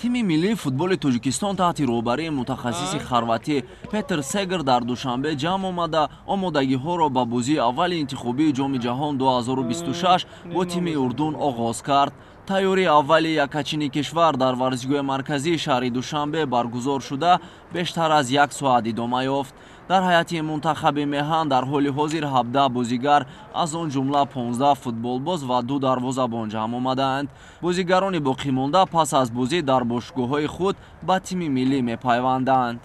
тими миллии футболи Тоҷикистон таҳти роҳбарии мутахассиси хорватӣ Петр Сегер дар душанбе ҷамъ омада омодагиҳоро ба бозии аввали интихобии ҷоми ҷаҳон 2026 бо тими Урдун оғоз кард. Тайёрии аввали якачини кишвар дар варзишгоҳи марказии шаҳри Душанбе баргузор шуда бештар аз 1 соат идома ёфт. Дар ҳайати мунтахаби меҳан дар ҳоли ҳозир 17 бозигар аз он ҷумла 15 футболбоз ва 2 дарвозабон ҷамъ омадаанд. Бозигарони боқимонда пас аз бозӣ дар бошгоҳҳои худ ба тими миллӣ мепайванданд.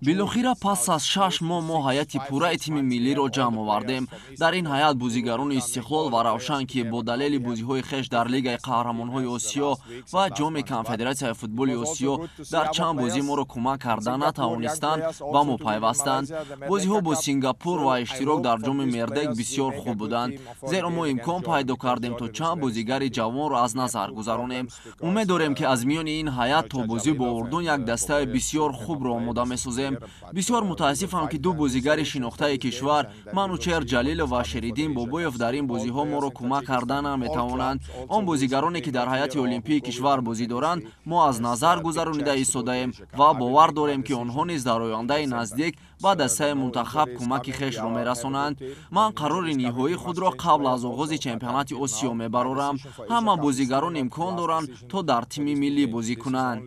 билохира пас аз 6 моҳ мо ҳайати пурраи тими миллиро ҷамъ овардем. Дар ин ҳайат бозигарони Истиқлол ва Равшан ки бо далели бозиҳои хеш дар Лигаи Қаҳрамонҳои Осиё ва ҷоми Конфедератсияи футболи Осиё дар чанд бозӣ моро кӯмак карда натавонистанд ба мо пайвастанд. Бозиҳо бо Сингапур ва иштирок дар ҷоми Мердек бисёр хуб буданд, зеро мо имкон пайдо кардем то чанд бозигари ҷавонро аз назар гузаронем. Умед дорем ки аз миёни ин ҳайат то бозӣ бо Урдун як дастаи бисёр хубро омода месозем. Бисёр мутаассифам ки 2 бозигари шинохтаи кишвар Манучер Ҷалилов ва Шеридин Бобоев дар ин бозиҳо моро кӯмак карда наметавонанд. Он бозигароне ки дар ҳайати олимпии кишвар бозӣ доранд мо аз назар гузаронида истодаем ва бовар дорем ки онҳо низ дар ояндаи наздик ба дастаи мунтахаб кӯмаки хешро мерасонанд. Ман қарори ниҳоии худро қабл аз оғози чемпионати Осиё мебарорам. Ҳама бозигарон имкон доранд то дар тими миллӣ бозӣ кунанд.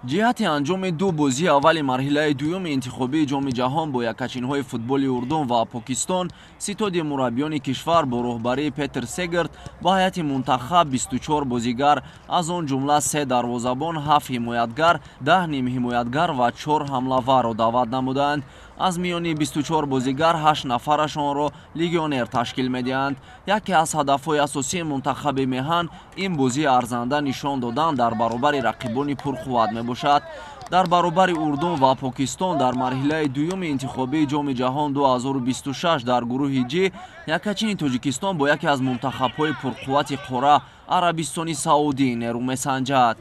ҷиҳати анҷоми 2 бозии аввали марҳилаи дуюми интихобии ҷоми ҷаҳон бо якачинҳои футболи Урдун ва Покистон, ситоди мураббиёни кишвар бо роҳбарии Петр Сегерт ба ҳайати мунтахаб 24 бозигар, аз он ҷумла 3 дарвозабон, 7 ҳимоятгар, 10 нимҳимоятгар ва 4 ҳамлаварро даъват намуданд. Аз миёни 24 бозигар 8 нафарашонро легионер ташкил медиҳанд. Яке аз ҳадафҳои асосии мунтахаби меҳан ин бозии арзанда нишон додан дар баробари рақибони пурқувват мебошад. Дар баробари Урдун ва Покистон дар марҳилаи дуюми интихобии ҷоми ҷаҳон 2026 дар гурӯҳи Ҷ якачини Тоҷикистон бо яке аз мунтахабҳои пурқуввати қора Арабистони Саудӣ нерӯ месанҷад.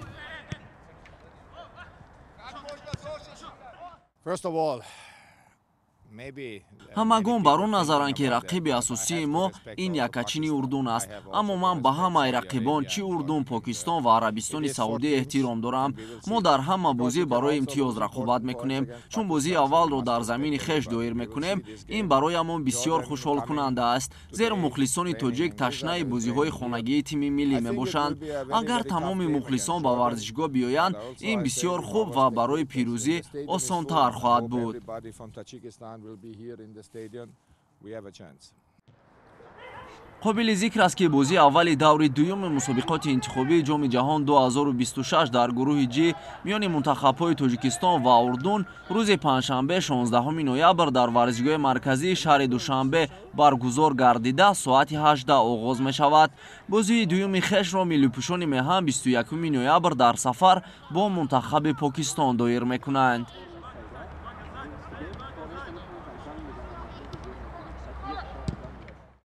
ҳамагон бар он назаранд ки рақиби асосии мо ин якачини Урдун аст, аммо ман ба ҳамаи рақибон чӣ Урдун, Покистон ва Арабистони Саудӣ эҳтиром дорам. Мо дар ҳама бозӣ барои имтиёз рақобат мекунем. Чун бозии аввалро дар замини хеш доир мекунем, ин бароямон бисёр хушҳолкунанда аст, зеро мухлисони тоҷик ташнаи бозиҳои хонагии тими миллӣ мебошанд. Агар тамоми мухлисон ба варзишгоҳ биёянд, ин бисёр хуб ва барои пирӯзӣ осонтар хоҳад буд. қобили зикр аст ки бозии аввали даври дуюми мусобиқоти интихобии ҷоми ҷаҳон 2026 дар гурӯҳи Ҷ миёни мунтахабҳои Тоҷикистон ва Урдун рӯзи панҷшанбе 16 ноябр дар варзишгоҳи марказии шаҳри Душанбе баргузор гардида соати 18 оғоз мешавад. Бозии дуюми хешро миллипӯшони меҳан 21 ноябр дар сафар бо мунтахаби Покистон доир мекунанд.